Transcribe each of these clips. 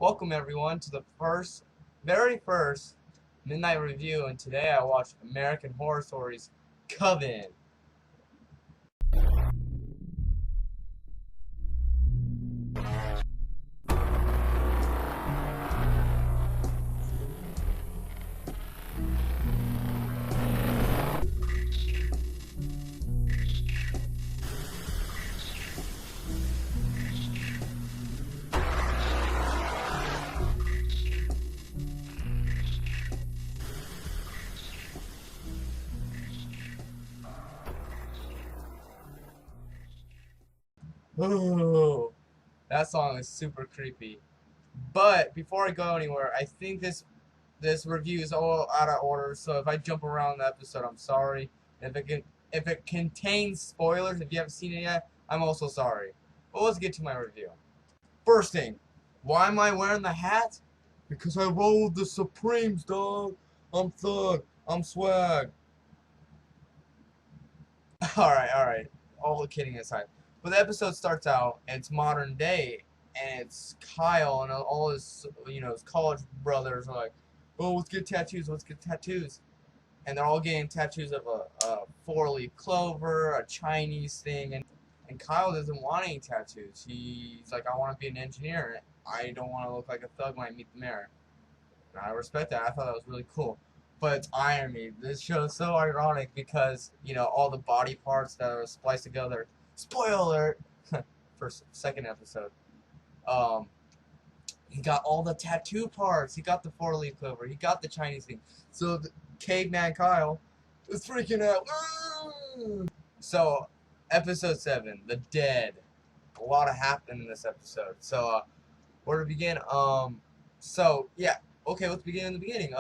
Welcome everyone to the very first midnight review, and today I watched American Horror Stories Coven. Ooh, that song is super creepy. But before I go anywhere, I think this review is all out of order. So if I jump around the episode, I'm sorry. If it contains spoilers, if you haven't seen it yet, I'm also sorry. But let's get to my review. First thing, why am I wearing the hat? Because I roll with the Supremes, dog. I'm thug. I'm swag. Alright. All kidding aside. But the episode starts out, and it's modern day, and it's Kyle and all his, his college brothers are like, oh, let's get tattoos, let's get tattoos. And they're all getting tattoos of a four-leaf clover, a Chinese thing, and Kyle doesn't want any tattoos. He's like, I want to be an engineer. I don't want to look like a thug when I meet the mayor. And I respect that. I thought that was really cool. But it's irony. This show is so ironic because, all the body parts that are spliced together. Spoiler alert! For second episode. Um, he got all the tattoo parts. He got the four-leaf clover. He got the Chinese thing. So the caveman Kyle is freaking out. So, episode 7, The Dead. A lot happened in this episode. So, where to begin? Yeah. Okay, let's begin in the beginning.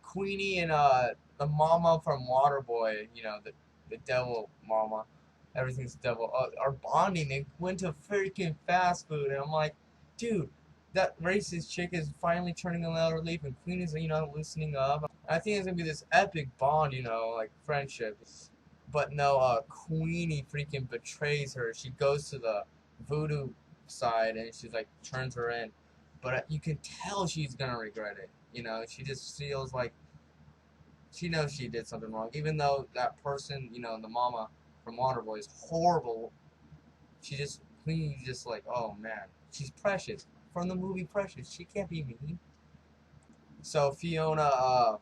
Queenie and the mama from Waterboy, the devil mama, everything's devil, are bonding. They went to freaking fast food, and I'm like, dude, that racist chick is finally turning another leaf, and Queenie's loosening up. I think it's gonna be this epic bond, like friendship. But no, Queenie freaking betrays her. She goes to the voodoo side, and she's like turns her in, but you can tell she's gonna regret it. She just feels like she knows she did something wrong, even though that person, the mama from Waterboy is horrible. Queenie's just like, oh man, she's Precious from the movie Precious. She can't be mean. So Fiona,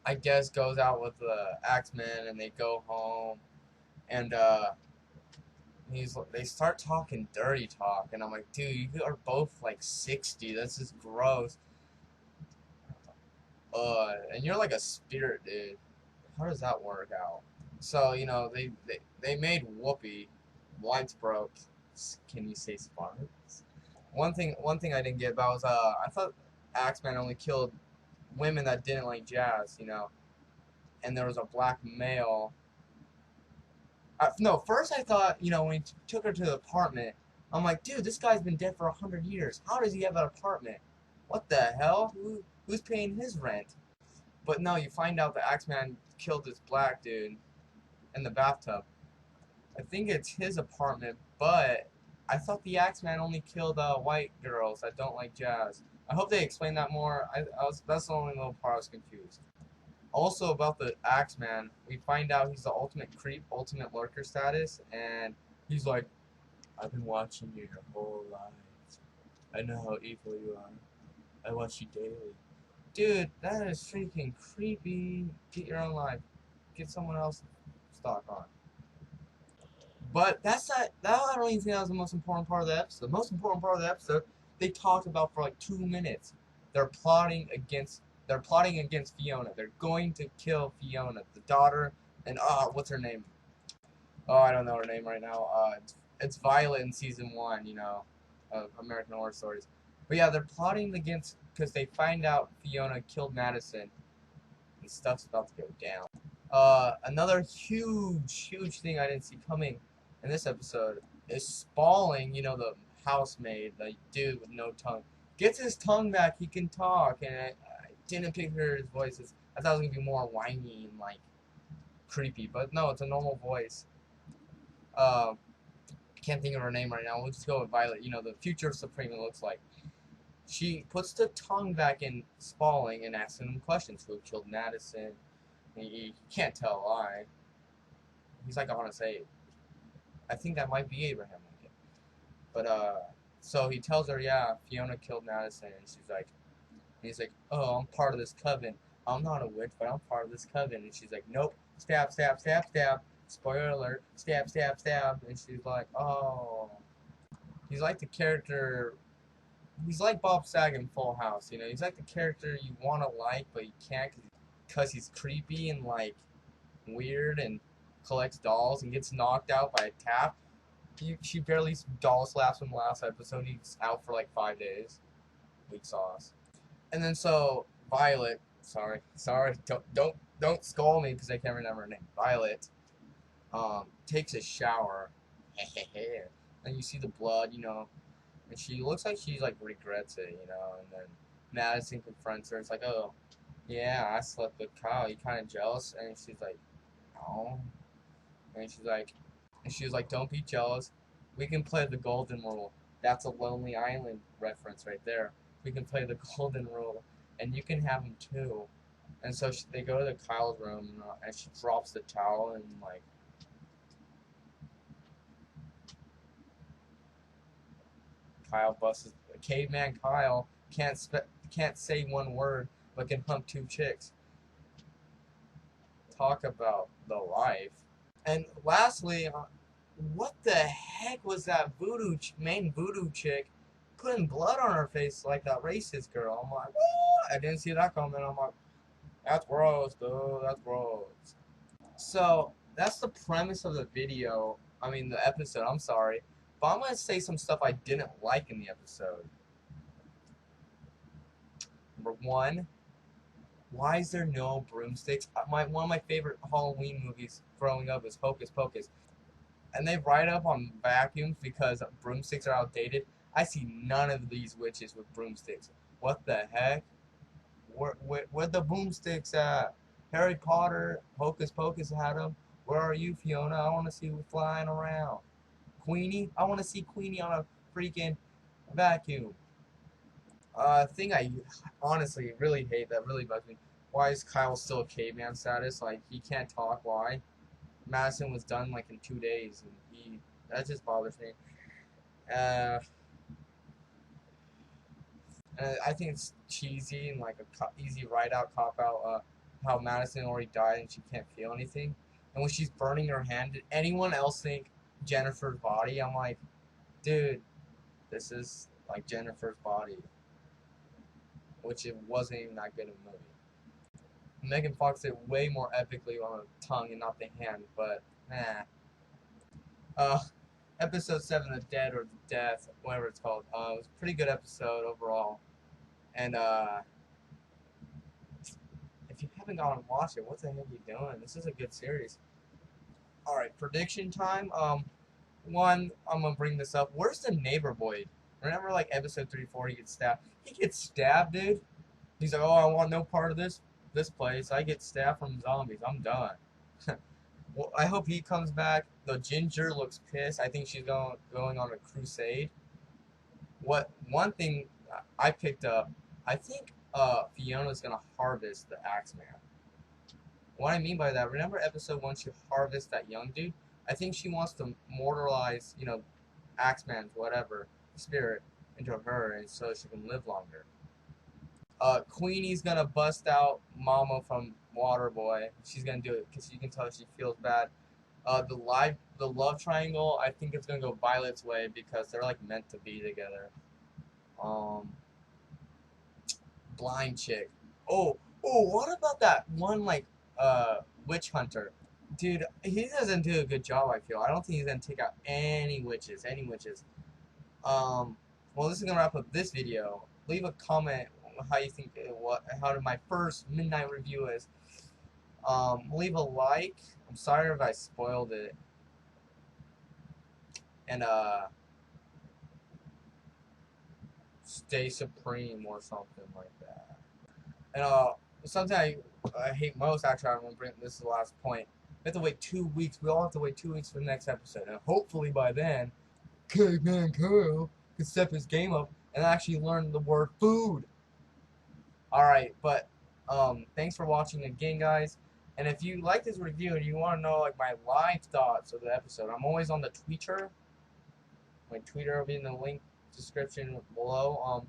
I guess, goes out with the Axemen, and they go home, and they start talking dirty talk, and I'm like, dude, you are both like 60. That's just gross. And you're like a spirit, dude. How does that work out? So, they made Whoopi. Lights broke. Can you say sparks? One thing I didn't get about was I thought Axeman only killed women that didn't like jazz, and there was a black male. No, first I thought, when he took her to the apartment, I'm like, dude, this guy's been dead for 100 years. How does he have an apartment? What the hell? Who's paying his rent? But no, you find out the Axeman killed this black dude in the bathtub. I think it's his apartment, but I thought the Axeman only killed white girls that don't like jazz. I hope they explain that more. That's the only little part I was confused. Also about the Axeman, we find out he's the ultimate creep, ultimate lurker status, and he's like, I've been watching you your whole life. I know how evil you are. I watch you daily. Dude, that is freaking creepy. Get your own life. Get someone else stock on. But that's not. I don't even think that was the most important part of the episode. The most important part of the episode, they talked about for like 2 minutes. They're plotting against. They're plotting against Fiona. They're going to kill Fiona, the daughter, and what's her name? Oh, I don't know her name right now. It's Violet in season 1. Of American Horror Stories. But yeah, they're plotting against because they find out Fiona killed Madison, and stuff's about to go down. Another huge thing I didn't see coming in this episode is Spalling, the housemaid, the dude with no tongue, gets his tongue back. He can talk, and I didn't picture his voice. I thought it was gonna be more whiny and like creepy, but no, it's a normal voice. I can't think of her name right now. We'll just go with Violet. The future Supreme it looks like. She puts the tongue back in Spaulding and asks him questions. Who killed Madison? He can't tell a lie. He's like, I want to say it. I think that might be Abraham Lincoln. But, so he tells her, yeah, Fiona killed Madison. And he's like, oh, I'm part of this coven. I'm not a witch, but I'm part of this coven. And she's like, nope. Stab, stab, stab, stab. Spoiler alert. Stab, stab, stab. And she's like, oh. He's like the character. He's like Bob Saget in Full House. You know, he's like the character you want to like, but you can't because he's creepy and, like, weird and collects dolls and gets knocked out by a tap. She barely doll slaps him last episode. He's out for like 5 days. Weak sauce. And then so Violet, sorry, don't scold me because I can't remember her name. Violet, takes a shower, and you see the blood, you know, and she looks like she like regrets it, you know. And then Madison confronts her. It's like, oh, yeah, I slept with Kyle. You kind of jealous? And she's like, no. And she was like, don't be jealous. We can play the golden rule. That's a Lonely Island reference right there. We can play the golden rule, and you can have him too. And so they go to the Kyle's room, and she drops the towel, and like, Kyle busts. Caveman Kyle can't say one word, but can hump 2 chicks. Talk about the life. And lastly, what the heck was that main voodoo chick putting blood on her face like that racist girl? I'm like, what? I didn't see that coming. I'm like, that's gross, dude. That's gross. So that's the premise of the video. I mean, the episode. I'm sorry, but I'm gonna say some stuff I didn't like in the episode. Number one, why is there no broomsticks? One of my favorite Halloween movies growing up was Hocus Pocus. And they write up on vacuums because broomsticks are outdated. I see none of these witches with broomsticks. What the heck? Where the broomsticks at? Harry Potter, Hocus Pocus had them. Where are you, Fiona? I want to see you flying around. Queenie? I want to see Queenie on a freaking vacuum. Thing I honestly really hate that really bugs me. Why is Kyle still a caveman status? Like, he can't talk. Why? Madison was done like in 2 days, and that just bothers me. And I think it's cheesy and like a easy write-out cop-out. How Madison already died and she can't feel anything, and when she's burning her hand, did anyone else think Jennifer's body? I'm like, dude, this is like Jennifer's body, which it wasn't even that good of a movie. Megan Fox did way more epically on the tongue and not the hand, but nah. Episode 7, The Dead or The Death, whatever it's called. It was a pretty good episode overall. And if you haven't gone and watched it, what the heck are you doing? This is a good series. Alright, prediction time. One, I'm gonna bring this up. Where's the neighbor boy? Remember like episode 3, 4, he gets stabbed. He gets stabbed, dude. He's like, oh, I want no part of this place. I get stabbed from zombies. I'm done. Well, I hope he comes back. The Ginger looks pissed. I think she's going on a crusade. One thing I picked up, I think Fiona's gonna harvest the Axeman. What I mean by that, remember episode 1, she harvests that young dude? I think she wants to mortalize, you know, Axeman's whatever spirit into her, and so she can live longer. Queenie's gonna bust out Mama from Waterboy. She's gonna do it because you can tell she feels bad. The love triangle, I think it's gonna go Violet's way because they're like meant to be together. Blind chick. Oh, what about that one like witch hunter? Dude, he doesn't do a good job, I feel. I don't think he's gonna take out any witches. Well, this is gonna wrap up this video. Leave a comment how you think how my first midnight review is. Leave a like. I'm sorry if I spoiled it. And stay supreme or something like that. And something I hate most, actually, I'm gonna bring this is the last point. We have to wait 2 weeks. We all have to wait 2 weeks for the next episode, and hopefully by then, Caveman Kyle can step his game up and and actually learn the word food. Alright, but thanks for watching again, guys. And if you like this review and you want to know like my live thoughts of the episode, I'm always on the Twitter. My Twitter will be in the link description below.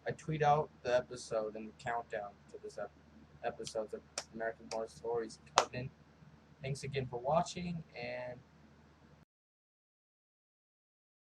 I tweet out the episode and the countdown to this episode of American Horror Stories Coven. Thanks again for watching, and